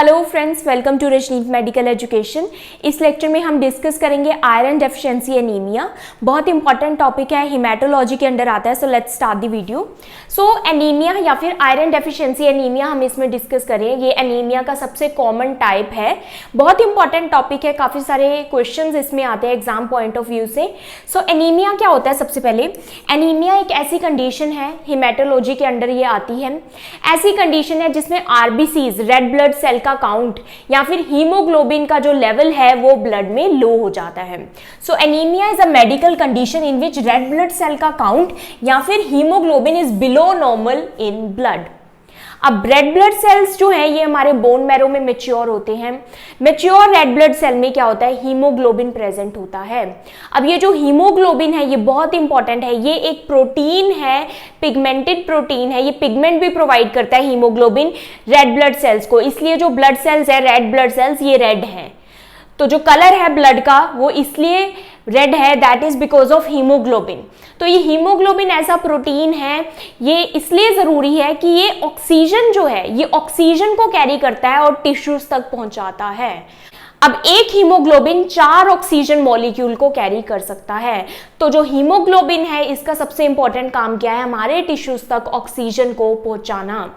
Hello friends, welcome to Rajneet medical education. इस lecture में हम डिस्कस करेंगे आयरन डेफिशिएंसी एनीमिया। बहुत इंपॉर्टेंट टॉपिक है, हिमेटोलॉजी के अंडर आता है। So let's start the video. So anaemia या फिर आयरन डेफिशिएंसी एनीमिया हम इसमें डिस्कस करें। ये एनीमिया का सबसे कॉमन टाइप है। बहुत इंपॉर्टेंट टॉपिक है, काफ़ी सारे क्वेश्चंस इसमें आते हैं एग्जाम पॉइंट ऑफ व्यू से। सो एनीमिया क्या होता है? सबसे पहले एनीमिया एक ऐसी कंडीशन है, हिमेटोलॉजी के अंडर ये आती है। ऐसी कंडीशन है जिसमें आरबीसीज, रेड ब्लड सेल का काउंट या फिर हीमोग्लोबिन का जो लेवल है वो ब्लड में लो हो जाता है। So anaemia is a medical condition in which red blood cell का काउंट या फिर haemoglobin is below normal in blood. अब रेड ब्लड सेल्स जो है ये हमारे बोन मैरो में मैच्योर होते हैं। मैच्योर रेड ब्लड सेल में क्या होता है? हीमोग्लोबिन प्रेजेंट होता है। अब ये जो हीमोग्लोबिन है ये बहुत इंपॉर्टेंट है। ये एक प्रोटीन है, पिगमेंटेड प्रोटीन है। ये पिगमेंट भी प्रोवाइड करता है हीमोग्लोबिन रेड ब्लड सेल्स को। इसलिए जो ब्लड सेल्स है, रेड ब्लड सेल्स, ये रेड हैं। तो जो कलर है ब्लड का वो इसलिए रेड है, that is because of haemoglobin. तो ये हीमोग्लोबिन ऐसा प्रोटीन है, ये इसलिए जरूरी है कि ये ऑक्सीजन जो है ये ऑक्सीजन को कैरी करता है और टिश्यूज तक पहुंचाता है। अब एक हीमोग्लोबिन 4 ऑक्सीजन मॉलिक्यूल को कैरी कर सकता है। तो जो हीमोग्लोबिन है इसका सबसे इंपॉर्टेंट काम क्या है? हमारे टिश्यूज तक ऑक्सीजन को पहुंचाना।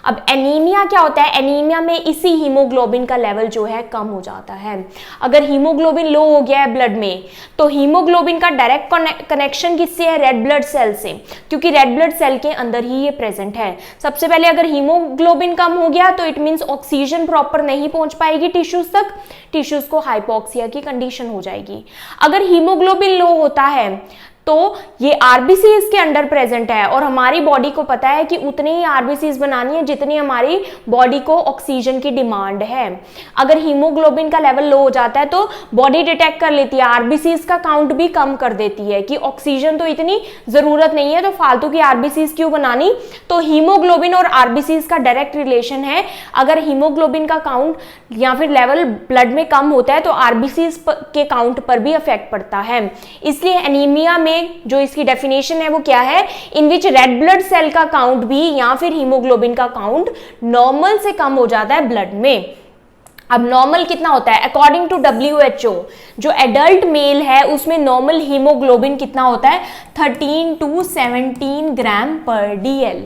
अब एनीमिया क्या होता है? एनीमिया में इसी हीमोग्लोबिन का लेवल जो है कम हो जाता है। अगर हीमोग्लोबिन लो हो गया है ब्लड में तो हीमोग्लोबिन का डायरेक्ट कनेक्शन किससे है? रेड ब्लड सेल से, क्योंकि रेड ब्लड सेल के अंदर ही ये प्रेजेंट है। सबसे पहले अगर हीमोग्लोबिन कम हो गया तो इट मीन्स ऑक्सीजन प्रॉपर नहीं पहुंच पाएगी टिश्यूज तक, टिश्यूज को हाइपोक्सिया की कंडीशन हो जाएगी। अगर हीमोग्लोबिन लो होता है तो ये आरबीसीज के अंडर प्रेजेंट है और हमारी बॉडी को पता है कि उतनी ही आरबीसीज बनानी है जितनी हमारी बॉडी को ऑक्सीजन की डिमांड है। अगर हीमोग्लोबिन का लेवल लो हो जाता है तो बॉडी डिटेक्ट कर लेती है, आरबीसीज का काउंट भी कम कर देती है कि ऑक्सीजन तो इतनी जरूरत नहीं है, तो फालतू की आरबीसीज क्यों बनानी। तो हीमोग्लोबिन और आरबीसीज का डायरेक्ट रिलेशन है। अगर हीमोग्लोबिन का काउंट या फिर लेवल ब्लड में कम होता है तो आरबीसीज के काउंट पर भी इफेक्ट पड़ता है। इसलिए एनीमिया में जो इसकी डेफिनेशन है वो क्या है? इन विच रेड ब्लड सेल का काउंट भी या फिर हीमोग्लोबिन का काउंट नॉर्मल से कम हो जाता है ब्लड में। अब नॉर्मल कितना होता है? अकॉर्डिंग टू WHO जो एडल्ट मेल है उसमें नॉर्मल हीमोग्लोबिन कितना होता है? 13 to 17 ग्राम पर DL।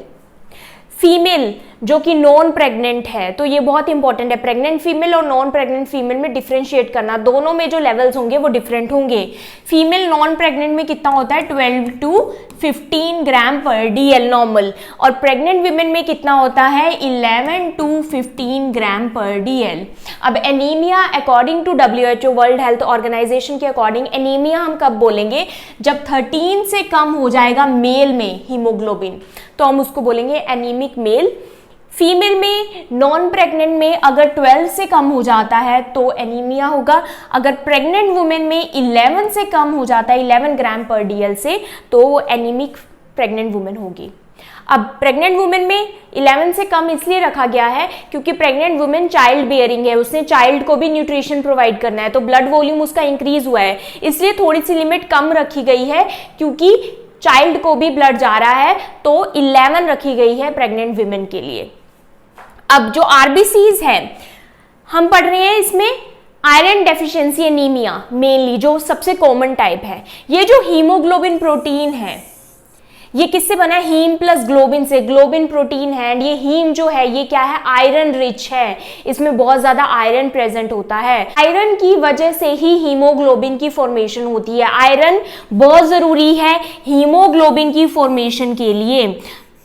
फीमेल जो कि नॉन प्रेग्नेंट है, तो ये बहुत इंपॉर्टेंट है। प्रेग्नेंट फीमेल और नॉन प्रेग्नेंट फीमेल में डिफरेंशिएट करना, दोनों में जो लेवल्स होंगे वो डिफरेंट होंगे। फीमेल नॉन प्रेग्नेंट में कितना होता है? 12 to 15 ग्राम पर DL नॉर्मल, और प्रेग्नेंट वीमेन में कितना होता है? 11 to 15 ग्राम पर DL। अब anaemia according to WHO World Health Organization के अकॉर्डिंग एनीमिया हम कब बोलेंगे? जब 13 से कम हो जाएगा मेल में हीमोग्लोबिन, तो हम उसको बोलेंगे एनीमिक मेल। फीमेल में नॉन प्रेग्नेंट में अगर 12 से कम हो जाता है तो एनीमिया होगा। अगर प्रेग्नेंट वुमेन में 11 से कम हो जाता है, 11 ग्राम पर DL से, तो वो एनीमिक प्रेग्नेंट वुमेन होगी। अब प्रेग्नेंट वुमेन में 11 से कम इसलिए रखा गया है क्योंकि प्रेग्नेंट वुमेन चाइल्ड बियरिंग है, उसने चाइल्ड को भी न्यूट्रिशन प्रोवाइड करना है, तो ब्लड वॉल्यूम उसका इंक्रीज हुआ है, इसलिए थोड़ी सी लिमिट कम रखी गई है क्योंकि चाइल्ड को भी ब्लड जा रहा है, तो 11 रखी गई है प्रेग्नेंट वुमेन के लिए। अब जो आरबीसीज है हम पढ़ रहे हैं, इसमें आयरन डेफिशिएंसी एनीमिया मेनली जो सबसे कॉमन टाइप है। ये जो हीमोग्लोबिन प्रोटीन है ये किससे बना है? हीम प्लस ग्लोबिन से। ग्लोबिन प्रोटीन है एंड ये हीम जो है ये क्या है? आयरन रिच है, इसमें बहुत ज्यादा आयरन प्रेजेंट होता है। आयरन की वजह से ही हीमोग्लोबिन की फॉर्मेशन होती है। आयरन बहुत जरूरी है हीमोग्लोबिन की फॉर्मेशन के लिए।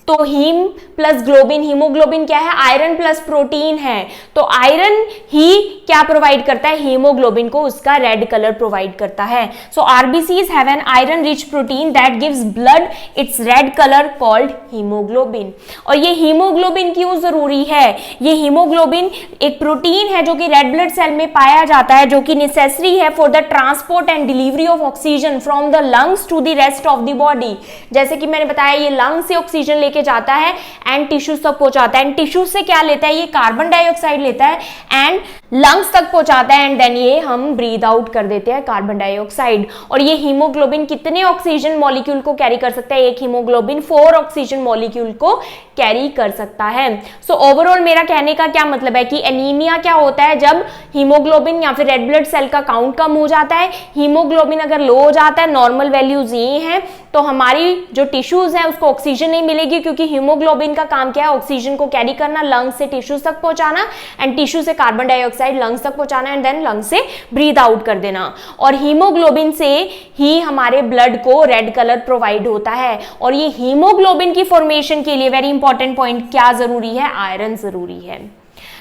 तो हीम प्लस ग्लोबिन, हीमोग्लोबिन क्या है? आयरन प्लस प्रोटीन है, तो आयरन ही क्या प्रोवाइड करता है? हीमोग्लोबिन को उसका रेड कलर प्रोवाइड करता है। So RBCs have an iron rich protein that gives blood its red colour called haemoglobin. और ये हीमोग्लोबिन क्यों जरूरी है? ये हीमोग्लोबिन एक प्रोटीन है जो कि रेड ब्लड सेल में पाया जाता है, जो कि नेसेसरी है for the transport and delivery of oxygen from the lungs to the rest of the body. जैसे कि मैंने बताया ये लंग से ऑक्सीजन लेके जाता है एंड टिश्यूज तक पहुंचाता है, एंड टिश्यूज से क्या लेता है, ये कार्बन डाइऑक्साइड लेता है एंड लंग्स तक पहुंचाता है, एंड देन ये हम ब्रीद आउट कर देते हैं कार्बन डाइऑक्साइड। और ये हीमोग्लोबिन कितने ऑक्सीजन मॉलिक्यूल को कैरी कर सकता है, एक हीमोग्लोबिन 4 ऑक्सीजन मॉलिक्यूल को कैरी कर सकता है। सो ओवरऑल मेरा कहने का क्या मतलब है कि एनीमिया क्या होता है, जब हीमोग्लोबिन या फिर रेड ब्लड सेल का काउंट कम हो जाता है, हीमोग्लोबिन अगर लो हो जाता है, नॉर्मल वैल्यूज ये हैं, तो हमारी जो टिश्यूज हैं उसको ऑक्सीजन नहीं मिलेगी, क्योंकि हीमोग्लोबिन का काम क्या है, ऑक्सीजन को कैरी करना, लंग्स से टिश्यूज तक पहुंचाना, एंड टिश्यू से कार्बन डाइऑक्साइड लंग्स तक पहुंचाना, एंड देन लंग्स से ब्रीथ आउट कर देना। और हीमोग्लोबिन से ही हमारे ब्लड को रेड कलर प्रोवाइड होता है। और ये हीमोग्लोबिन की फॉर्मेशन के लिए वेरी इंपॉर्टेंट पॉइंट क्या जरूरी है, आयरन जरूरी है।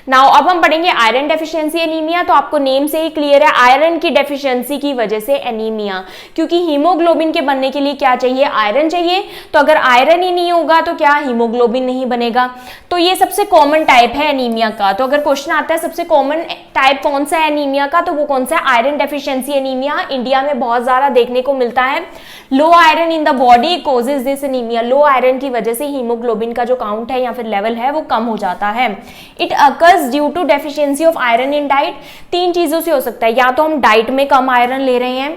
नाउ अब हम पढ़ेंगे आयरन डेफिशिएंसी एनीमिया। तो आपको नेम से ही क्लियर है, आयरन की डेफिशिएंसी की वजह से एनीमिया, क्योंकि हीमोग्लोबिन के बनने के लिए क्या चाहिए, आयरन चाहिए। तो अगर आयरन ही नहीं होगा तो क्या हीमोग्लोबिन नहीं बनेगा। तो ये सबसे कॉमन टाइप है एनीमिया का। तो अगर क्वेश्चन आता है सबसे कॉमन टाइप कौन सा है एनीमिया का, तो वो कौन सा है, आयरन डेफिशिएंसी एनीमिया। इंडिया में बहुत ज्यादा देखने को मिलता है। Low iron in the body causes this anaemia. Low iron की वजह से हीमोग्लोबिन का जो काउंट है या फिर लेवल है वो कम हो जाता है। It due to deficiency of iron in diet. 3 चीजों से हो सकता है, या तो हम डाइट में कम आयरन ले रहे हैं,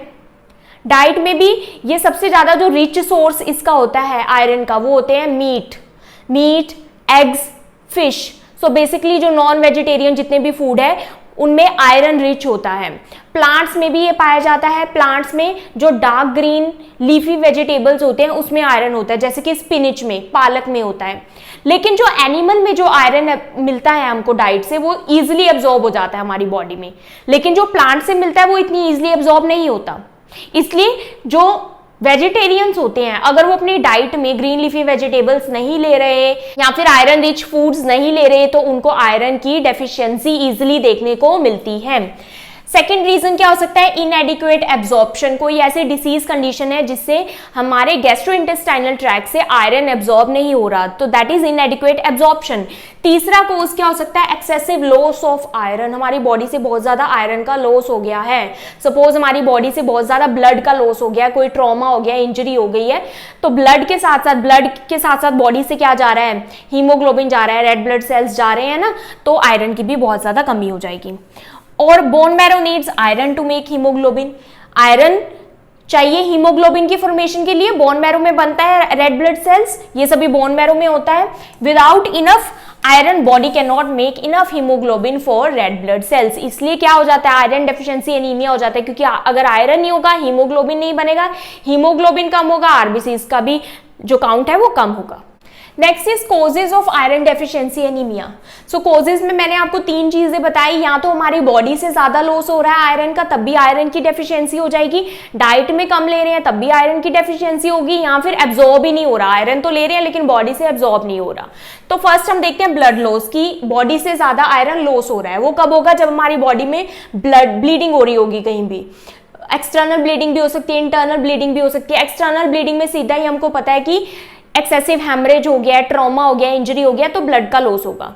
डाइट में भी ये सबसे ज्यादा जो रिच सोर्स इसका होता है आयरन का वो होते हैं meat, eggs, fish. So basically जो नॉन वेजिटेरियन जितने भी फूड है उनमें आयरन रिच होता है। प्लांट्स में भी ये पाया जाता है। प्लांट्स में जो डार्क ग्रीन लीफी वेजिटेबल्स होते हैं उसमें आयरन होता है, जैसे कि स्पिनिच में, पालक में होता है। लेकिन जो एनिमल में जो आयरन मिलता है हमको डाइट से, वो इजीली एब्जॉर्ब हो जाता है हमारी बॉडी में, लेकिन जो प्लांट से मिलता है वो इतनी इजीली एब्जॉर्ब नहीं होता। इसलिए जो वेजिटेरियंस होते हैं, अगर वो अपनी डाइट में ग्रीन लीफी वेजिटेबल्स नहीं ले रहे या फिर आयरन रिच फूड्स नहीं ले रहे, तो उनको आयरन की डेफिशिएंसी इजीली देखने को मिलती है। सेकेंड रीजन क्या हो सकता है, इनएडिक्वेट एब्जॉर्प्शन। कोई ऐसी डिसीज कंडीशन है जिससे हमारे गैस्ट्रोइंटेस्टाइनल ट्रैक्ट से आयरन एब्जॉर्ब नहीं हो रहा, तो दैट इज इनएडिक्वेट एब्जॉर्प्शन। तीसरा कोज क्या हो सकता है, एक्सेसिव लॉस ऑफ आयरन। हमारी बॉडी से बहुत ज्यादा आयरन का लॉस हो गया है। सपोज हमारी बॉडी से बहुत ज्यादा ब्लड का लॉस हो गया, कोई ट्रॉमा हो गया, इंजरी हो गई है, तो ब्लड के साथ साथ बॉडी से क्या जा रहा है, हीमोग्लोबिन जा रहा है, रेड ब्लड सेल्स जा रहे हैं ना, तो आयरन की भी बहुत ज्यादा कमी हो जाएगी। और bone marrow needs iron to make haemoglobin. Iron चाहिए हीमोग्लोबिन की फॉर्मेशन के लिए, बोन मैरो में बनता है रेड ब्लड सेल्स, ये सभी बोन मैरो में होता है। Without enough iron body can not make enough haemoglobin for red blood sales. इसलिए क्या हो जाता है, आयरन डेफिशिएंसी एनीमिया हो जाता है, क्योंकि अगर आयरन नहीं होगा हीमोग्लोबिन नहीं बनेगा, हीमोग्लोबिन कम होगा, आरबीसीज का भी जो काउंट है वो कम होगा। Next is causes of iron deficiency anaemia. So causes में मैंने आपको 3 चीजें बताई, या तो हमारी बॉडी से ज्यादा लॉस हो रहा है आयरन का, तब भी आयरन की डेफिशिएंसी हो जाएगी, डाइट में कम ले रहे हैं तब भी आयरन की डेफिशिएंसी होगी, या फिर एब्जॉर्ब ही नहीं हो रहा, आयरन तो ले रहे हैं लेकिन बॉडी से एब्जॉर्ब नहीं हो रहा। तो फर्स्ट हम देखते हैं ब्लड लॉस की, बॉडी से ज्यादा आयरन लॉस हो रहा है, वो कब होगा, जब हमारी बॉडी में ब्लीडिंग हो रही होगी कहीं भी। एक्सटर्नल ब्लीडिंग भी हो सकती है, इंटरनल ब्लीडिंग भी हो सकती है। एक्सटर्नल ब्लीडिंग में सीधा ही हमको पता है कि एक्सेसिव हेमरेज हो गया, ट्रॉमा हो गया, इंजरी हो गया, तो ब्लड का लॉस होगा।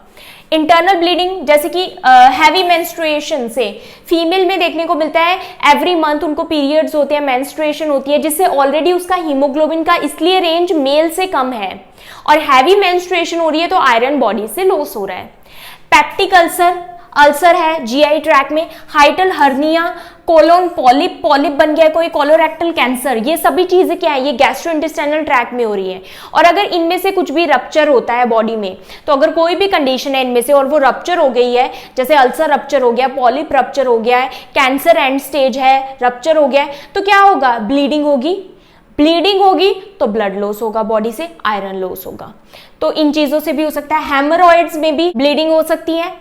इंटरनल ब्लीडिंग जैसे कि हैवी मेंस्ट्रुएशन से फीमेल में देखने को मिलता है, एवरी मंथ उनको पीरियड्स होते हैं, मेंस्ट्रुएशन होती है, जिससे ऑलरेडी उसका हीमोग्लोबिन का इसलिए रेंज मेल से कम है, और हैवी मेंस्ट्रुएशन हो रही है तो आयरन बॉडी से लॉस हो रहा है। पेप्टिक अल्सर है जीआई ट्रैक में, हाइटल हर्निया, कोलोन पॉलिप बन गया कोई, कोलोरेक्टल कैंसर, ये सभी चीजें क्या है, ये गैस्ट्रोइंटेस्टाइनल ट्रैक में हो रही है। और अगर इनमें से कुछ भी रप्चर होता है बॉडी में, तो अगर कोई भी कंडीशन है इनमें से और वो रप्चर हो गई है, जैसे अल्सर रप्चर हो गया, पॉलिप रप्चर हो गया है, कैंसर एंड स्टेज है, रप्चर हो गया है, तो क्या होगा, ब्लीडिंग होगी तो ब्लड लॉस होगा, बॉडी से आयरन लॉस होगा। तो इन चीजों से भी हो सकता है। हेमरॉइड्स में भी ब्लीडिंग हो सकती है,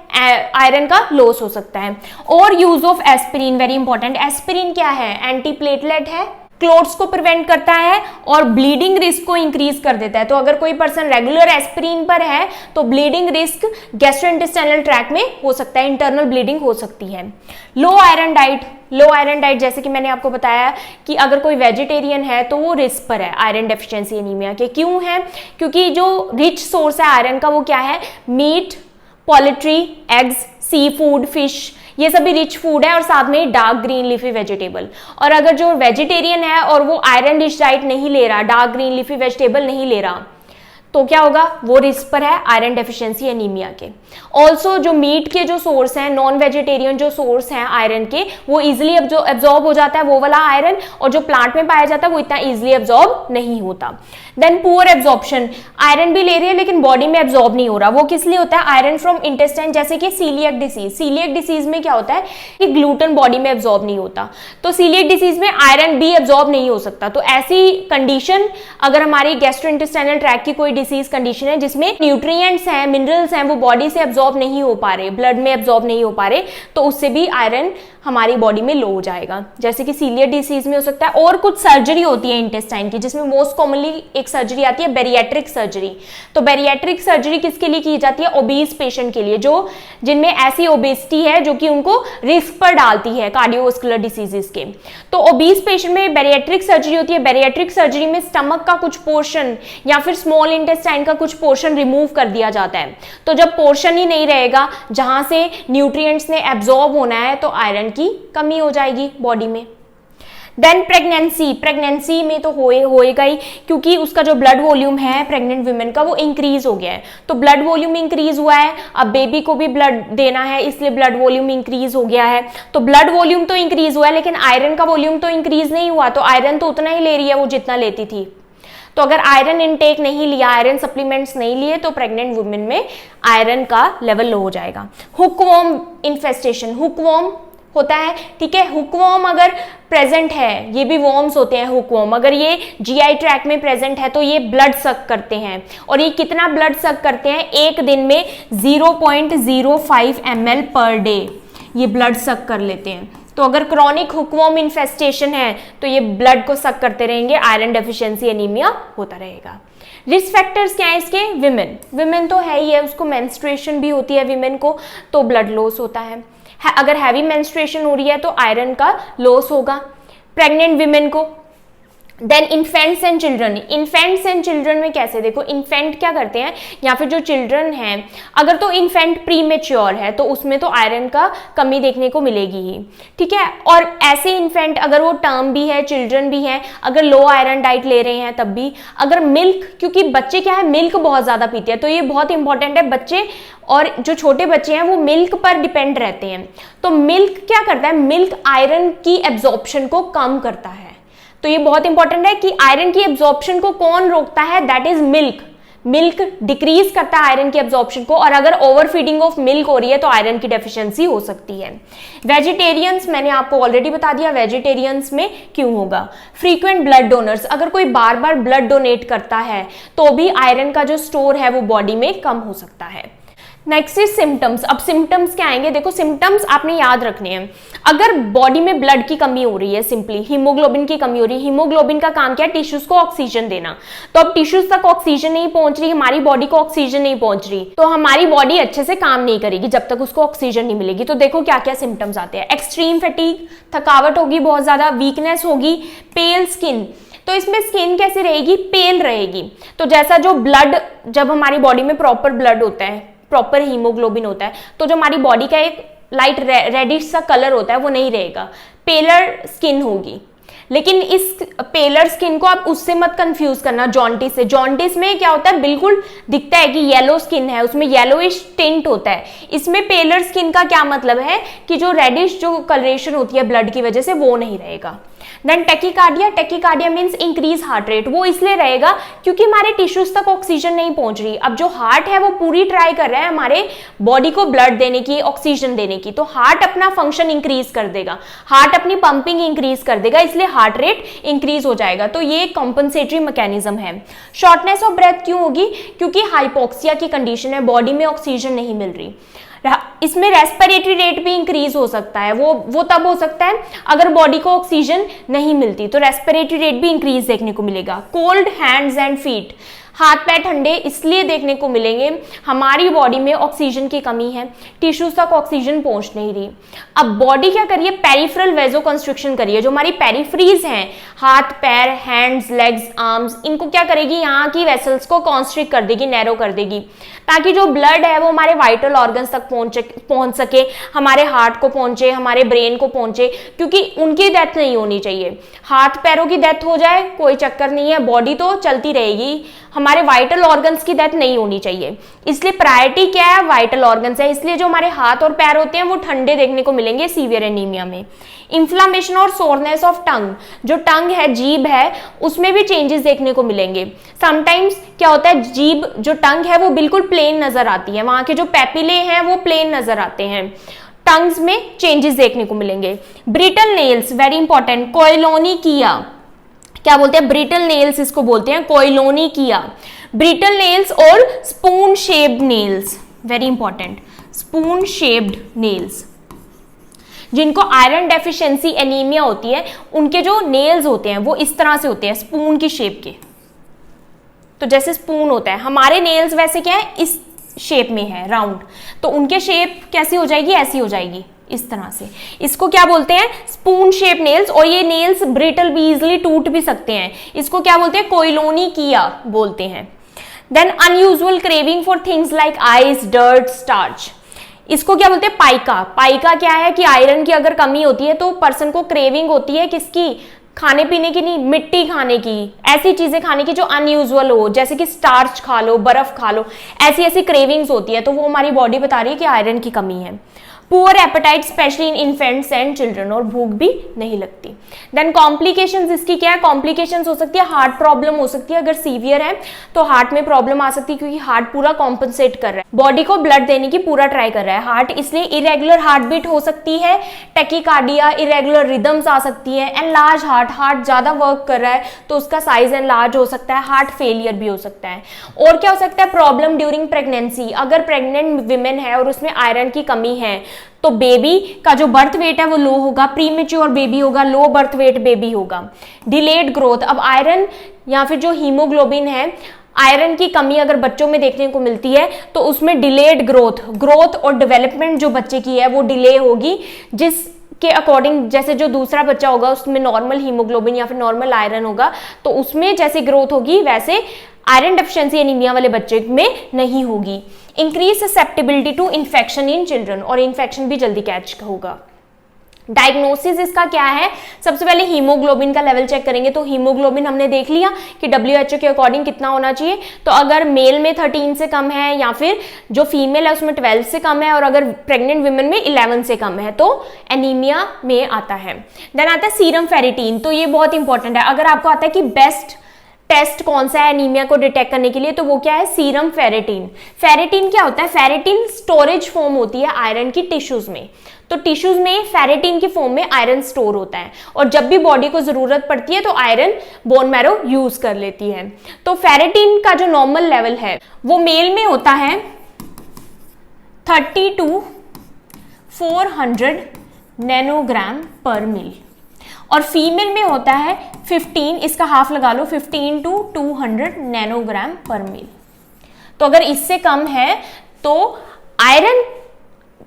आयरन का लॉस हो सकता है। और use of aspirin, very important. Aspirin क्या है, एंटी प्लेटलेट है, क्लोट्स को प्रिवेंट करता है और ब्लीडिंग रिस्क को इंक्रीज कर देता है। तो अगर कोई पर्सन रेगुलर एस्पिरिन पर है तो ब्लीडिंग रिस्क गैस्ट्रोइंटेस्टाइनल ट्रैक में हो सकता है, इंटरनल ब्लीडिंग हो सकती है। लो आयरन डाइट जैसे कि मैंने आपको बताया कि अगर कोई वेजिटेरियन है तो वो रिस्क पर है आयरन डेफिशिएंसी एनीमिया के। क्यों है, क्योंकि जो रिच सोर्स है आयरन का वो क्या है, meet, poultry, eggs, sea food, fish, ये सभी रिच फूड है, और साथ में डार्क ग्रीन लीफी वेजिटेबल। और अगर जो वेजिटेरियन है और वो आयरन रिच डाइट नहीं ले रहा, डार्क ग्रीन लीफी वेजिटेबल नहीं ले रहा, तो क्या होगा, वो रिस्क पर है आयरन डेफिशिएंसी एनीमिया के। ऑल्सो जो मीट के जो सोर्स हैं, नॉन वेजिटेरियन जो सोर्स हैं आयरन के, वो इजिली एब्जॉर्ब हो जाता है वो वाला आयरन, और जो प्लांट में पाया जाता है वो इतना इजिली एब्जॉर्ब नहीं होता। देन पुअर एब्जॉर्प्शन, आयरन भी ले रही है लेकिन बॉडी में एब्जॉर्ब नहीं हो रहा। वो किस लिए होता है, आयरन फ्रॉम इंटेस्टाइन, जैसे कि सीलियक डिसीज। सीलियक डिसीज में क्या होता है कि ग्लूटेन बॉडी में एब्जॉर्ब नहीं होता, तो सीलियक डिसीज में आयरन भी एब्जॉर्ब नहीं हो सकता। तो ऐसी कंडीशन, अगर हमारी गैस्ट्रोइंटेस्टाइनल ट्रैक्ट की कोई डिसीज कंडीशन है जिसमें न्यूट्रिएंट्स हैं, मिनरल्स हैं, वो बॉडी से एब्जॉर्ब नहीं हो पा रहे, ब्लड में एब्जॉर्ब नहीं हो पा रहे, तो उससे भी आयरन हमारी बॉडी में लो हो जाएगा, जैसे कि सीलियक डिसीज में हो सकता है। और कुछ सर्जरी होती है इंटेस्टाइन की, जिसमें मोस्ट कॉमनली एक सर्जरी आती है बैरिएट्रिक सर्जरी। तो बैरिएट्रिक सर्जरी किसके लिए की जाती है, ओबीज पेशेंट के लिए, जो जिनमें ऐसी ओबेसिटी है जो कि उनको रिस्क पर डालती है कार्डियोवास्कुलर डिसीजेस के। तो ओबीज पेशेंट में बैरिएट्रिक सर्जरी होती है। बैरिएट्रिक सर्जरी में स्टमक का कुछ पोर्शन या फिर स्मॉल इंटेस्टाइन का कुछ पोर्शन रिमूव कर दिया जाता है। तो जब पोर्शन ही नहीं रहेगा जहां से न्यूट्रिएंट्स ने एब्जॉर्ब होना है, तो आयरन की कमी हो जाएगी बॉडी में। देन प्रेगनेंसी में तो होएगा ही, क्योंकि उसका जो ब्लड वॉल्यूम है प्रेग्नेंट वुमेन का वो इंक्रीज हो गया है। तो ब्लड वॉल्यूम इंक्रीज हुआ है, अब बेबी को भी ब्लड देना है, इसलिए ब्लड वॉल्यूम इंक्रीज हो गया है। तो ब्लड वॉल्यूम तो इंक्रीज हुआ है लेकिन आयरन का वॉल्यूम तो इंक्रीज नहीं हुआ, तो आयरन तो उतना ही ले रही है वो जितना लेती थी। तो अगर आयरन इनटेक नहीं लिया, आयरन सप्लीमेंट्स नहीं लिए, तो प्रेग्नेंट वुमेन में आयरन का लेवल लो हो जाएगा। हुकवॉर्म इन्फेस्टेशन, हुकवॉर्म होता है, ठीक है। हुकवॉर्म अगर प्रेजेंट है, ये भी वॉर्म्स होते हैं हुकवॉर्म, अगर ये जीआई ट्रैक में प्रेजेंट है तो ये ब्लड सक करते हैं। और ये कितना ब्लड सक करते हैं, एक दिन में 0.05 ml पर डे ये ब्लड सक कर लेते हैं। तो अगर क्रॉनिक हुकवॉर्म इन्फेस्टेशन है तो ये ब्लड को सक करते रहेंगे, आयरन डेफिशिएंसी एनीमिया होता रहेगा। रिस्क फैक्टर्स क्या है इसके, विमेन तो है ही है, उसको मेंस्ट्रुएशन भी होती है विमेन को, तो ब्लड लॉस होता है। अगर हैवी मेंस्ट्रुएशन हो रही है तो आयरन का लॉस होगा प्रेग्नेंट विमेन को। देन इन्फेंट्स एंड चिल्ड्रन में कैसे, देखो इन्फेंट क्या करते हैं, या फिर जो चिल्ड्रन हैं, अगर तो इन्फेंट प्रीमेच्योर है तो उसमें तो आयरन का कमी देखने को मिलेगी ही, ठीक है। और ऐसे इन्फेंट अगर वो टर्म भी है, चिल्ड्रन भी है, अगर लो आयरन डाइट ले रहे हैं तब भी, अगर मिल्क, क्योंकि बच्चे क्या है मिल्क बहुत ज्यादा पीते हैं, तो ये बहुत इंपॉर्टेंट है, बच्चे और जो छोटे बच्चे हैं वो मिल्क पर डिपेंड रहते हैं। तो मिल्क क्या करता है, मिल्क आयरन की एब्जॉर्प्शन को कम करता है। तो ये बहुत इंपॉर्टेंट है कि आयरन की एब्जॉर्प्शन को कौन रोकता है, दैट इज मिल्क डिक्रीज करता है आयरन की एब्जॉर्प्शन को, और अगर ओवर फीडिंग ऑफ मिल्क हो रही है तो आयरन की डेफिशिएंसी हो सकती है। वेजिटेरियंस, मैंने आपको ऑलरेडी बता दिया वेजिटेरियंस में क्यों होगा। फ्रीक्वेंट ब्लड डोनर्स, अगर कोई बार बार ब्लड डोनेट करता है तो भी आयरन का जो स्टोर है वो बॉडी में कम हो सकता है। Next is symptoms. अब सिम्टम्स क्या आएंगे, देखो सिम्टम्स आपने याद रखने हैं। अगर बॉडी में ब्लड की कमी हो रही है, सिंपली हीमोग्लोबिन की कमी हो रही है, हीमोग्लोबिन का काम क्या है, टिश्यूज को ऑक्सीजन देना, तो अब टिश्यूज तक ऑक्सीजन नहीं पहुंच रही, हमारी बॉडी को ऑक्सीजन नहीं पहुंच रही, तो हमारी बॉडी अच्छे से काम नहीं करेगी जब तक उसको ऑक्सीजन नहीं मिलेगी। तो देखो क्या क्या सिम्टम्स आते हैं, एक्सट्रीम फैटीग, थकावट होगी बहुत ज्यादा, वीकनेस होगी, पेल स्किन। तो इसमें स्किन कैसी रहेगी, पेल रहेगी। तो जैसा जो ब्लड, जब हमारी बॉडी में प्रॉपर ब्लड होता है, प्रॉपर हीमोग्लोबिन होता है, तो जो हमारी बॉडी का एक लाइट रेडिश सा कलर होता है वो नहीं रहेगा, पेलर स्किन होगी। लेकिन इस पेलर स्किन को आप उससे मत कंफ्यूज करना जॉन्टिस से। जॉन्टिस में क्या होता है, बिल्कुल दिखता है कि येलो स्किन है, उसमें येलोइश टिंट होता है। इसमें पेलर स्किन का क्या मतलब है कि जो रेडिश जो कलरेशन होती है ब्लड की वजह से वो नहीं रहेगा। Then tachycardia means increase heart rate, वो इसलिए रहेगा क्योंकि हमारे टिश्यूज तक ऑक्सीजन नहीं पहुंच रही। अब जो हार्ट है वो पूरी ट्राई कर रहा है हमारे बॉडी को ब्लड देने की, ऑक्सीजन देने की, तो हार्ट अपना फंक्शन इंक्रीज कर देगा, हार्ट अपनी पंपिंग इंक्रीज कर देगा, इसलिए हार्ट रेट इंक्रीज हो जाएगा। तो ये कॉम्पनसेटरी मैकेनिज्म है। शॉर्टनेस ऑफ ब्रेथ क्यों होगी, क्योंकि हाइपोक्सिया की कंडीशन है, बॉडी में ऑक्सीजन नहीं मिल रही। इसमें रेस्पिरेटरी रेट भी इंक्रीज हो सकता है, वो तब हो सकता है अगर बॉडी को ऑक्सीजन नहीं मिलती, तो रेस्पिरेटरी रेट भी इंक्रीज देखने को मिलेगा। कोल्ड हैंड्स एंड फीट, हाथ पैर ठंडे इसलिए देखने को मिलेंगे, हमारी बॉडी में ऑक्सीजन की कमी है, टिश्यूज तक ऑक्सीजन पहुंच नहीं रही। अब बॉडी क्या करिए, पेरिफेरल वेजोकंस्ट्रिक्शन करिए, जो हमारी पेरिफ्रीज हैं, हाथ पैर, हैंड्स, लेग्स, आर्म्स, इनको क्या करेगी, यहाँ की वेसल्स को कॉन्स्ट्रिक्ट कर देगी, नैरो कर देगी, ताकि जो ब्लड है वो हमारे वाइटल ऑर्गन्स तक पहुंच सके, हमारे हार्ट को पहुंचे, हमारे ब्रेन को पहुंचे, क्योंकि उनकी डेथ नहीं होनी चाहिए। हाथ पैरों की डेथ हो जाए कोई चक्कर नहीं है, बॉडी तो चलती रहेगी, हमारे वाइटल ऑर्गन्स की डेथ नहीं होनी चाहिए। इसलिए प्रायोरिटी क्या है, वाइटल ऑर्गन्स है। इसलिए जो हमारे हाथ और पैर होते हैं वो ठंडे देखने को मिलेंगे सीवियर एनीमिया में। इन्फ्लामेशन और सोरनेस ऑफ टंग, जो टंग है, जीभ है, उसमें भी चेंजेस देखने को मिलेंगे। समटाइम्स क्या होता है, जीभ जो टंग है वो बिल्कुल प्लेन नजर आती है, वहां के जो पेपिले हैं वो प्लेन नजर आते हैं। टंग्स में चेंजेस देखने को मिलेंगे। ब्रिटल नेल्स, वेरी इंपॉर्टेंट, कोइलोनिकिया, क्या बोलते हैं, ब्रिटल नेल्स इसको बोलते हैं, कोइलोनिकिया। ब्रिटल नेल्स और spoon shaped nails, very important, spoon shaped nails. जिनको आयरन डेफिशिएंसी एनीमिया होती है उनके जो नेल्स होते हैं वो इस तरह से होते हैं, स्पून की शेप के। तो जैसे स्पून होता है, हमारे नेल्स वैसे क्या है, इस शेप में है, राउंड, तो उनके शेप कैसी हो जाएगी, ऐसी हो जाएगी, इस तरह से। इसको क्या बोलते हैं, स्पून शेप नेल्स। और ये नेल्स ब्रिटल भी, इजिली टूट भी सकते हैं। इसको क्या बोलते हैं, कोइलोनिकिया बोलते हैं। Then unusual craving for things like ice, dirt, starch, इसको क्या बोलते हैं, पाइका। पाइका क्या है कि आयरन की अगर कमी होती है तो पर्सन को क्रेविंग होती है किसकी, खाने पीने की नहीं, मिट्टी खाने की, ऐसी चीजें खाने की जो अनयूजुअल हो, जैसे कि स्टार्च खा लो, बर्फ खा लो, ऐसी ऐसी क्रेविंग्स होती है। तो वो हमारी बॉडी बता रही है कि आयरन की कमी है। Poor appetite specially in infants and children, और भूख भी नहीं लगती। देन कॉम्प्लिकेशंस इसकी क्या है, कॉम्प्लिकेशंस हो सकती है, हार्ट प्रॉब्लम हो सकती है, अगर सीवियर है तो हार्ट में प्रॉब्लम आ सकती है, क्योंकि हार्ट पूरा कॉम्पनसेट कर रहा है, बॉडी को ब्लड देने की पूरा ट्राई कर रहा है हार्ट, इसलिए इरेगुलर हार्ट बीट हो सकती है, टेकिकार्डिया, इरेगुलर रिदम्स आ सकती है, एंड लार्ज हार्ट, हार्ट ज्यादा वर्क कर रहा है तो उसका साइज एंड लार्ज हो सकता है, हार्ट फेलियर भी हो सकता है। और क्या हो सकता है, प्रॉब्लम ड्यूरिंग प्रेगनेंसी, अगर प्रेग्नेंट विमेन है और उसमें आयरन की कमी है तो बेबी का जो बर्थ वेट है वो लो होगा, प्रीमेच्योर बेबी होगा, लो बर्थ वेट बेबी होगा। डिलेड ग्रोथ, अब आयरन या फिर जो हीमोग्लोबिन है, आयरन की कमी अगर बच्चों में देखने को मिलती है तो उसमें डिलेड ग्रोथ और डेवलपमेंट जो बच्चे की है वो डिले होगी, जिस के अकॉर्डिंग जैसे जो दूसरा बच्चा होगा उसमें नॉर्मल हीमोग्लोबिन या फिर नॉर्मल आयरन होगा, तो उसमें जैसे ग्रोथ होगी वैसे आयरन डेफिशिएंसी एनीमिया वाले बच्चे में नहीं होगी। Increase susceptibility to infection in children, और इन्फेक्शन भी जल्दी कैच होगा। डायग्नोसिस इसका क्या है, सबसे पहले हीमोग्लोबिन का लेवल चेक करेंगे। तो हीमोग्लोबिन हमने देख लिया कि WHO के अकॉर्डिंग कितना होना चाहिए, तो अगर मेल में 13 से कम है या फिर जो फीमेल है उसमें 12 से कम है और अगर प्रेग्नेंट विमेन में 11 से कम है तो एनीमिया में आता है। देन आता है सीरम फेरिटीन, तो ये बहुत इंपॉर्टेंट है। अगर आपको आता है कि बेस्ट टेस्ट कौन सा है एनीमिया को डिटेक्ट करने के लिए, तो वो क्या है, सीरम फेरिटीन। फेरिटीन क्या होता है, फेरिटीन स्टोरेज फॉर्म होती है आयरन की टिश्यूज में, तो टिश्यूज में फेरिटीन की फॉर्म में आयरन स्टोर होता है और जब भी बॉडी को जरूरत पड़ती है तो आयरन बोन मैरो यूज कर लेती है। तो फेरिटीन का जो नॉर्मल लेवल है वो मेल में होता है 30 to 400 नैनोग्राम पर मिल और फीमेल में होता है 15, इसका हाफ लगा लो, 15 to 200 नैनोग्राम पर मिल। तो अगर इससे कम है तो आयरन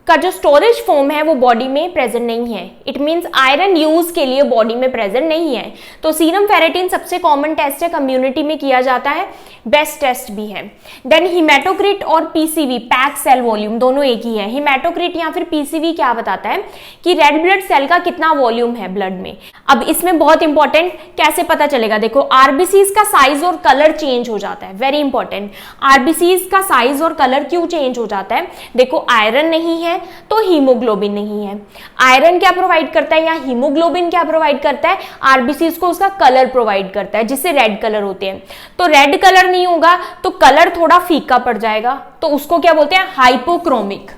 का जो स्टोरेज फॉर्म है वो बॉडी में प्रेजेंट नहीं है, इट मींस आयरन यूज के लिए बॉडी में प्रेजेंट नहीं है। तो सीरम फेरिटीन सबसे कॉमन टेस्ट है, कम्युनिटी में किया जाता है, बेस्ट टेस्ट भी है। देन हिमेटोक्रिट और पीसीवी, पैक सेल वॉल्यूम, दोनों एक ही है। हिमेटोक्रिट या फिर पीसीवी क्या बताता है कि रेड ब्लड सेल का कितना वॉल्यूम है ब्लड में। अब इसमें बहुत इंपॉर्टेंट कैसे पता चलेगा, देखो आरबीसीज का साइज और कलर चेंज हो जाता है, वेरी इंपॉर्टेंट। आरबीसीज का साइज और कलर क्यों चेंज हो जाता है, देखो आयरन नहीं है तो हीमोग्लोबिन नहीं है। आयरन क्या प्रोवाइड करता है या हीमोग्लोबिन क्या प्रोवाइड करता है, आरबीसीज को उसका कलर प्रोवाइड करता है जिससे रेड कलर होते हैं। तो रेड कलर नहीं होगा तो कलर थोड़ा फीका पड़ जाएगा, तो उसको क्या बोलते हैं, हाइपोक्रोमिक।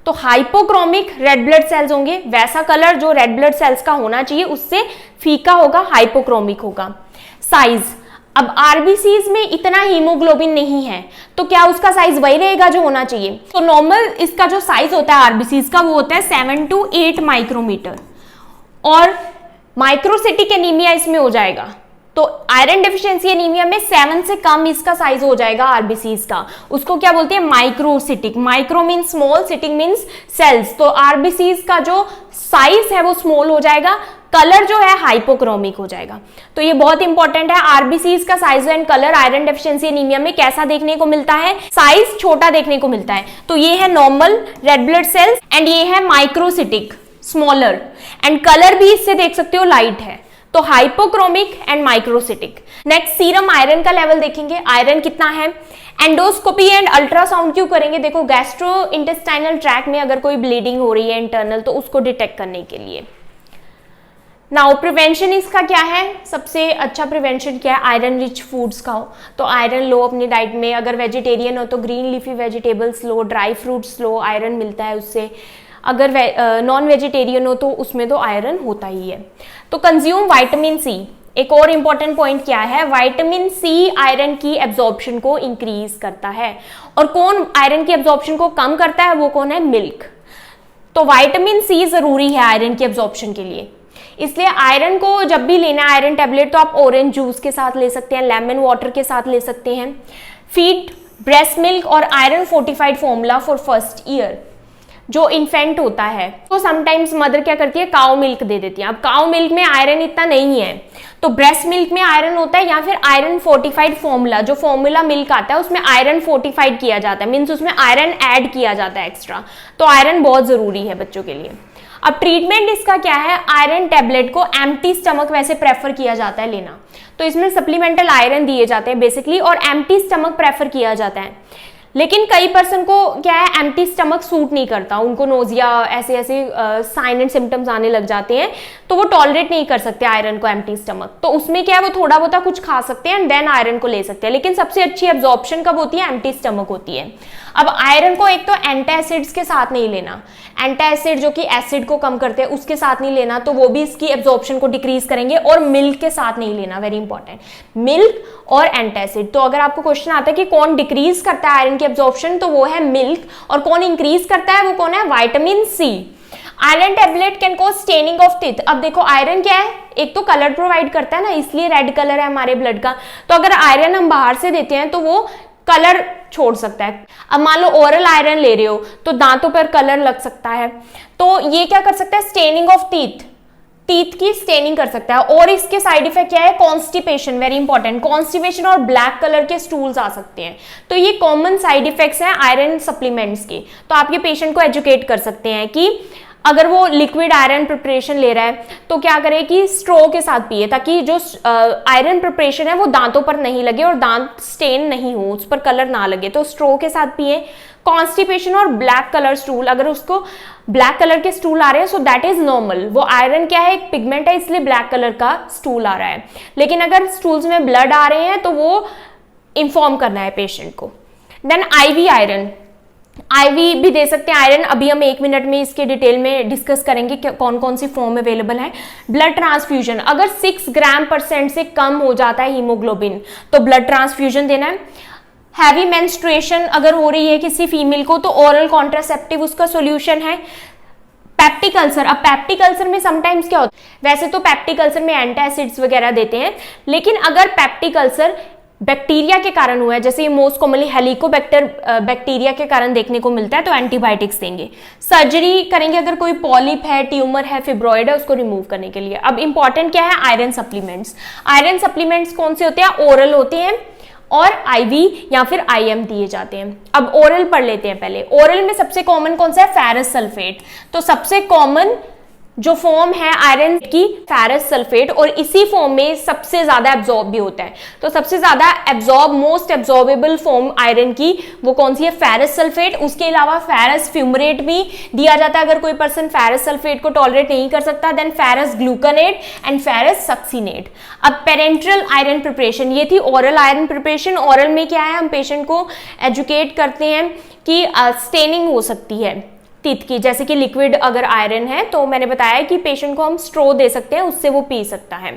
तो हाइपोक्रोमिक रेड ब्लड सेल्स होंगे, वैसा कलर जो रेड ब्लड सेल्स का होना चाहिए उससे फीका होगा, हाइपोक्रोमिक होगा। साइज, अब आरबीसीज में इतना हीमोग्लोबिन नहीं है तो क्या उसका साइज वही रहेगा जो होना चाहिए। तो नॉर्मल इसका जो साइज होता है आरबीसीज का वो होता है 7 to 8 माइक्रोमीटर और माइक्रोसिटिक एनीमिया इसमें हो जाएगा। तो आयरन डेफिशिएंसी एनीमिया में 7 से कम इसका साइज हो जाएगा आरबीसीज का, उसको क्या बोलते हैं, microcytic. Micro means small, cytic means cells. तो आरबीसीज का जो साइज है वो स्मॉल हो जाएगा, कलर जो है हाइपोक्रोमिक हो जाएगा। तो ये बहुत इंपॉर्टेंट है, आरबीसीज का size and colour iron deficiency anaemia में कैसा देखने को मिलता है, साइज छोटा देखने को मिलता है। तो ये है normal red blood sales and ये है माइक्रोसिटिक, स्मॉलर, एंड कलर भी इससे देख सकते हो लाइट है। तो hypochromic and microcytic. Next serum iron का लेवल देखेंगे, आयरन कितना है। एंडोस्कोपी एंड अल्ट्रासाउंड क्यों करेंगे, देखो गैस्ट्रो इंटेस्टाइनल ट्रैक में अगर कोई ब्लीडिंग हो रही है इंटरनल तो उसको डिटेक्ट करने के लिए। नाउ प्रिवेंशन इसका क्या है, सबसे अच्छा प्रिवेंशन क्या है, आयरन रिच फूड्स खाओ। तो आयरन लो अपनी डाइट में, अगर वेजिटेरियन हो तो ग्रीन लीफी वेजिटेबल्स लो, ड्राई फ्रूट्स लो, आयरन मिलता है उससे। अगर नॉन वेजिटेरियन हो तो उसमें तो आयरन होता ही है। तो कंज्यूम विटामिन सी, एक और इंपॉर्टेंट पॉइंट क्या है, विटामिन सी आयरन की एब्जॉर्प्शन को इंक्रीज करता है। और कौन आयरन की एब्जॉर्प्शन को कम करता है, वो कौन है, मिल्क। तो विटामिन सी जरूरी है आयरन की एब्जॉर्प्शन के लिए, इसलिए आयरन को जब भी लेना है आयरन टैबलेट तो आप ऑरेंज जूस के साथ ले सकते हैं, लेमन वाटर के साथ ले सकते हैं। फीड ब्रेस्ट मिल्क और iron fortified formula for first year, जो इन्फेंट होता है तो समटाइम्स मदर क्या करती है, काउ मिल्क दे देती है। अब काउ मिल्क में आयरन इतना नहीं है तो ब्रेस्ट मिल्क में आयरन होता है, या फिर आयरन फोर्टिफाइड फॉर्मूला, जो फॉर्मूला मिल्क आता है उसमें आयरन फोर्टिफाइड किया जाता है, मीन्स उसमें आयरन ऐड किया जाता है एक्स्ट्रा। तो आयरन बहुत जरूरी है बच्चों के लिए। अब ट्रीटमेंट इसका क्या है, आयरन टैबलेट को एम्प्टी स्टमक वैसे प्रेफर किया जाता है लेना, तो इसमें सप्लीमेंटल आयरन दिए जाते हैं बेसिकली, और एम्प्टी स्टमक प्रेफर किया जाता है। लेकिन कई पर्सन को क्या है, एम्प्टी स्टमक सूट नहीं करता, उनको नोजिया ऐसे ऐसे साइन एंड सिम्टम्स आने लग जाते हैं, तो वो टॉलरेट नहीं कर सकते आयरन को एम्प्टी स्टमक। तो उसमें क्या है, वो थोड़ा बहुत कुछ खा सकते हैं एंड देन आयरन को ले सकते हैं। लेकिन सबसे अच्छी एब्जॉर्प्शन कब होती है, एम्प्टी स्टमक होती है। अब आयरन को एक तो एंटासिड्स के साथ नहीं लेना, एंटासिड जो कि एसिड को कम करते हैं उसके साथ नहीं लेना, तो वो भी इसकी एब्जॉर्प्शन को डिक्रीज करेंगे। और मिल्क के साथ नहीं लेना, वेरी इंपॉर्टेंट, मिल्क और एंटासिड। तो अगर आपको क्वेश्चन आता है कि कौन डिक्रीज करता है आयरन की एब्जॉर्प्शन, तो वो है मिल्क, और कौन इंक्रीज करता है, वो कौन है, vitamin C. Iron tablet can cause staining of teeth. अब देखो आयरन क्या है, एक तो कलर प्रोवाइड करता है ना, इसलिए रेड कलर है हमारे ब्लड का। तो अगर आयरन हम बाहर से देते हैं तो वो कलर छोड़ सकता है। अब मान लो ओरल आयरन ले रहे हो तो दांतों पर कलर लग सकता है, तो ये क्या कर सकता है, स्टेनिंग ऑफ टीथ, टीथ की स्टेनिंग कर सकता है। और इसके साइड इफेक्ट क्या है, कॉन्स्टिपेशन, वेरी इंपॉर्टेंट, कॉन्स्टिपेशन और ब्लैक कलर के स्टूल्स आ सकते हैं। तो ये कॉमन साइड इफेक्ट्स हैं आयरन सप्लीमेंट्स के। तो आप ये पेशेंट को एजुकेट कर सकते हैं कि अगर वो लिक्विड आयरन प्रिपरेशन ले रहा है तो क्या करे कि स्ट्रो के साथ पिए, ताकि जो आयरन प्रिपरेशन है वो दांतों पर नहीं लगे और दांत स्टेन नहीं हो, उस पर कलर ना लगे, तो स्ट्रो के साथ पिए। कॉन्स्टिपेशन और ब्लैक कलर स्टूल, अगर उसको ब्लैक कलर के स्टूल आ रहे हैं सो दैट इज नॉर्मल, वो आयरन क्या है, एक पिगमेंट है, इसलिए ब्लैक कलर का स्टूल आ रहा है। लेकिन अगर स्टूल्स में ब्लड आ रहे हैं तो वो इंफॉर्म करना है पेशेंट को। देन आईवी आयरन, आईवी भी दे सकते हैं आयरन, अभी हम 1 मिनट में इसके डिटेल में डिस्कस करेंगे कि कौन कौन सी फॉर्म अवेलेबल है। ब्लड ट्रांसफ्यूजन, अगर 6 ग्राम % से कम हो जाता है हीमोग्लोबिन तो ब्लड ट्रांसफ्यूजन देना है। हैवी मेंस्ट्रुएशन अगर हो रही है किसी फीमेल को तो ओरल कॉन्ट्रासेप्टिव उसका सोल्यूशन है। पेप्टिक अल्सर, अब पेप्टिक अल्सर में समटाइम्स क्या होता है, वैसे तो पेप्टिक अल्सर में एंटासिड्स वगैरह देते हैं, लेकिन अगर पेप्टिक अल्सर बैक्टीरिया के कारण हुआ है, जैसे ये मोस्ट कॉमनली हेलिकोबैक्टर बैक्टीरिया के कारण देखने को मिलता है, तो एंटीबायोटिक्स देंगे। सर्जरी करेंगे अगर कोई पॉलिप है, ट्यूमर है, फिब्रॉइड है, उसको रिमूव करने के लिए। अब इंपॉर्टेंट क्या है, आयरन सप्लीमेंट्स। आयरन सप्लीमेंट्स कौन से होते हैं, ओरल होते हैं और आईवी या फिर आईएम दिए जाते हैं। अब ओरल पढ़ लेते हैं पहले। ओरल में सबसे कॉमन कौन सा है, फेरस सल्फेट। तो सबसे कॉमन जो फॉर्म है आयरन की फेरस सल्फेट, और इसी फॉर्म में सबसे ज्यादा एब्जॉर्ब भी होता है। तो सबसे ज्यादा absorb, most absorbable form iron की वो कौन सी है, फेरस सल्फेट। उसके अलावा फेरस फ्यूमरेट भी दिया जाता है, अगर कोई पर्सन फेरस सल्फेट को टॉलरेट नहीं कर सकता, then ferrous gluconate and ferrous succinate. अब पेरेंट्रल आयरन प्रिपरेशन, ये थी ओरल आयरन प्रिपरेशन। ओरल में क्या है, हम पेशेंट को एजुकेट करते हैं कि स्टेनिंग हो सकती है टीथ की, जैसे कि लिक्विड अगर आयरन है तो मैंने बताया कि पेशेंट को हम स्ट्रो दे सकते हैं, उससे वो पी सकता है।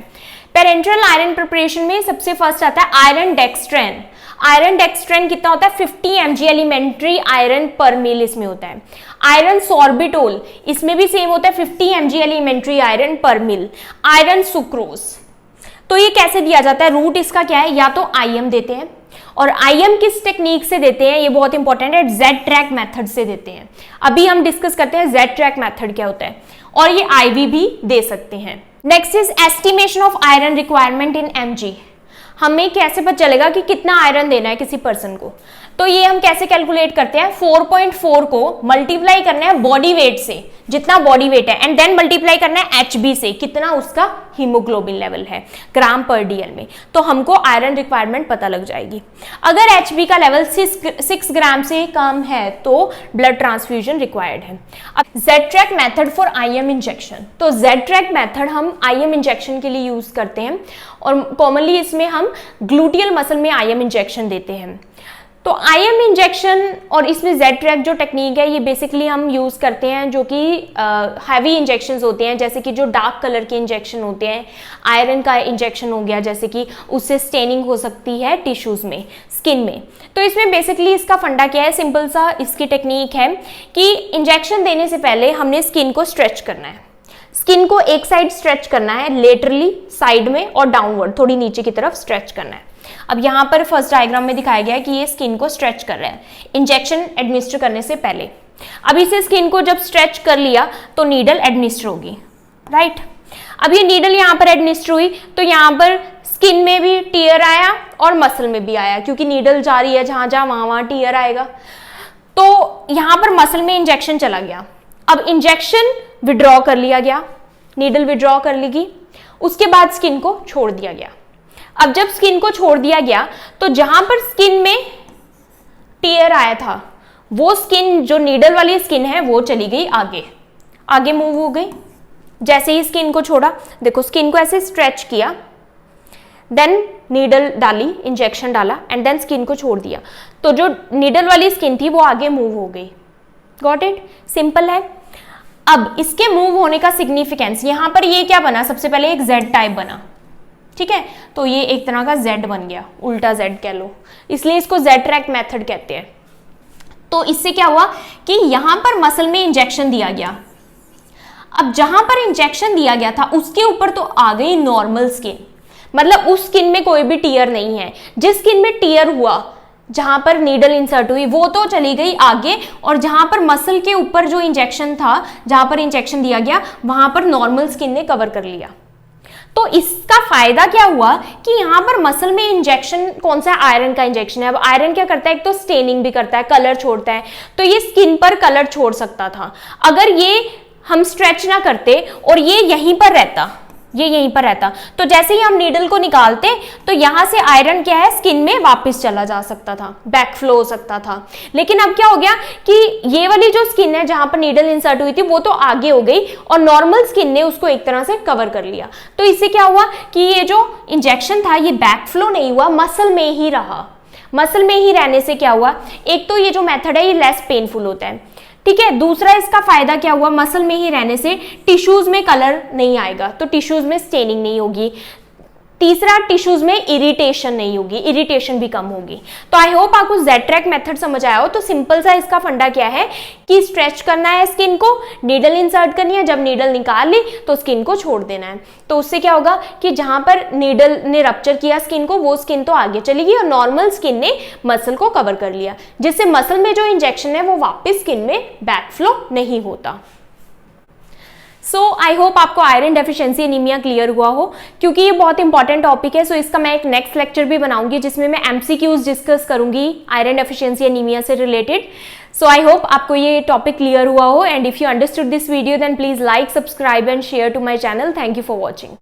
पेरेंट्रल आयरन प्रिपरेशन में सबसे फर्स्ट आता है आयरन डेक्सट्रेन। आयरन डेक्सट्रेन कितना होता है, 50 mg एलिमेंट्री आयरन पर मील इसमें होता है। आयरन सॉर्बिटोल, इसमें भी सेम होता है, 50 mg एलिमेंट्री आयरन पर मील। आयरन सुक्रोज, तो ये कैसे दिया जाता है, रूट इसका क्या है, या तो आईएम देते हैं, और आईएम किस टेक्निक से देते हैं, ये बहुत इंपॉर्टेंट है, जेड ट्रैक मेथड से देते हैं। अभी हम डिस्कस करते हैं जेड ट्रैक मेथड क्या होता है, और ये आईवी भी दे सकते हैं। Next is estimation of iron requirement in MG. हमें कैसे पता चलेगा कि कितना आयरन देना है किसी पर्सन को, तो ये हम कैसे कैलकुलेट करते हैं, 4.4 को मल्टीप्लाई करना है बॉडी वेट से, जितना बॉडी वेट है, एंड देन मल्टीप्लाई करना है HB से, कितना उसका हीमोग्लोबिन लेवल है ग्राम पर DL में, तो हमको आयरन रिक्वायरमेंट पता लग जाएगी। अगर HB का लेवल 6 ग्राम से कम है तो ब्लड ट्रांसफ्यूजन रिक्वायर्ड है। अब Z-ट्रैक मेथड फॉर IM इंजेक्शन, तो Z-ट्रैक मेथड हम IM इंजेक्शन के लिए यूज करते हैं और कॉमनली इसमें हम ग्लूटियल मसल में IM इंजेक्शन देते हैं। तो IM इंजेक्शन और इसमें Z-ट्रैक जो टेक्निक है ये बेसिकली हम यूज़ करते हैं जो कि हैवी इंजेक्शंस होते हैं, जैसे कि जो डार्क कलर के इंजेक्शन होते हैं, आयरन का इंजेक्शन हो गया, जैसे कि उससे स्टेनिंग हो सकती है टिश्यूज़ में, स्किन में। तो इसमें बेसिकली इसका फंडा क्या है, सिंपल सा इसकी टेक्निक है कि इंजेक्शन देने से पहले हमने स्किन को स्ट्रेच करना है। स्किन को एक साइड स्ट्रेच करना है, लेटरली साइड में, और डाउनवर्ड थोड़ी नीचे की तरफ स्ट्रेच करना है। अब यहाँ पर फर्स्ट डायग्राम में दिखाया गया है कि ये स्किन को स्ट्रेच कर रहा है इंजेक्शन एडमिनिस्टर करने से पहले। अब इसे स्किन को जब स्ट्रेच कर लिया तो नीडल एडमिनिस्टर होगी, राइट। अब ये नीडल यहाँ पर एडमिनिस्टर हुई तो यहाँ पर स्किन में भी टीयर आया और मसल में भी आया, क्योंकि नीडल जा रही है जहां जहां वहां टीयर आएगा। तो यहाँ पर मसल में इंजेक्शन चला गया। अब इंजेक्शन विड्रॉ कर लिया गया, नीडल विड्रॉ कर ली गई, उसके बाद स्किन को छोड़ दिया गया। अब जब स्किन को छोड़ दिया गया तो जहां पर स्किन में टीयर आया था वो स्किन, जो नीडल वाली स्किन है, वो चली गई आगे, आगे मूव हो गई। जैसे ही स्किन को छोड़ा, देखो स्किन को ऐसे स्ट्रेच किया, देन नीडल डाली, इंजेक्शन डाला, एंड देन स्किन को छोड़ दिया, तो जो नीडल वाली स्किन थी वो आगे मूव हो गई। Got it? सिंपल है। अब इसके मूव होने का सिग्निफिकेंस, यहां पर ये क्या बना, सबसे पहले एक Z टाइप बना, ठीक है, तो ये एक तरह का Z बन गया, उल्टा Z कह लो, इसलिए इसको Z-ट्रैक मेथड कहते हैं। तो इससे क्या हुआ कि यहां पर मसल में इंजेक्शन दिया गया। अब जहां पर इंजेक्शन दिया गया था उसके ऊपर तो आ गई नॉर्मल स्किन, मतलब उस स्किन में कोई भी टीयर नहीं है। जिस स्किन में टीयर हुआ, जहां पर नीडल इंसर्ट हुई, वो तो चली गई आगे, और जहां पर मसल के ऊपर जो इंजेक्शन था, जहां पर इंजेक्शन दिया गया, वहां पर नॉर्मल स्किन ने कवर कर लिया। तो इसका फायदा क्या हुआ कि यहाँ पर मसल में इंजेक्शन कौन सा, आयरन का इंजेक्शन है। अब आयरन क्या करता है, एक तो स्टेनिंग भी करता है, कलर छोड़ता है, तो ये स्किन पर कलर छोड़ सकता था। अगर ये हम स्ट्रेच ना करते और ये यहीं पर रहता, ये यहीं पर रहता, तो जैसे ही हम नीडल को निकालते तो यहां से आयरन क्या है, स्किन में वापस चला जा सकता था, बैक फ्लो हो सकता था। लेकिन अब क्या हो गया कि ये वाली जो स्किन है जहां पर नीडल इंसर्ट हुई थी वो तो आगे हो गई और नॉर्मल स्किन ने उसको एक तरह से कवर कर लिया। तो इससे क्या हुआ कि ये जो इंजेक्शन था ये बैक फ्लो नहीं हुआ, मसल में ही रहा। मसल में ही रहने से क्या हुआ, एक तो ये जो मेथड है ये लेस पेनफुल होता है, ठीक है। दूसरा इसका फायदा क्या हुआ, मसल में ही रहने से टिश्यूज में कलर नहीं आएगा, तो टिश्यूज में स्टेनिंग नहीं होगी। तीसरा, टिश्यूज में इरिटेशन नहीं होगी, इरिटेशन भी कम होगी। तो आई होप आपको Z-ट्रैक मेथड समझ आया हो। तो सिंपल सा इसका फंडा क्या है कि स्ट्रेच करना है स्किन को, नीडल इंसर्ट करनी है, जब नीडल निकाल ली तो स्किन को छोड़ देना है। तो उससे क्या होगा कि जहां पर नीडल ने रप्चर किया स्किन को, वो स्किन तो आगे चली गई और नॉर्मल स्किन ने मसल को कवर कर लिया, जिससे मसल में जो इंजेक्शन है वो वापस स्किन में बैक फ्लो नहीं होता। सो आई होप आपको आयरन डेफिशिएंसी एनीमिया क्लियर हुआ हो, क्योंकि ये बहुत इंपॉर्टेंट टॉपिक है। सो इसका मैं एक नेक्स्ट लेक्चर भी बनाऊंगी जिसमें मैं MCQs डिस्कस करूंगी आयरन डेफिशिएंसी एनीमिया से रिलेटेड। सो आई होप आपको ये टॉपिक क्लियर हुआ हो, and if you understood this video then please like, subscribe and share to my channel. Thank you for watching.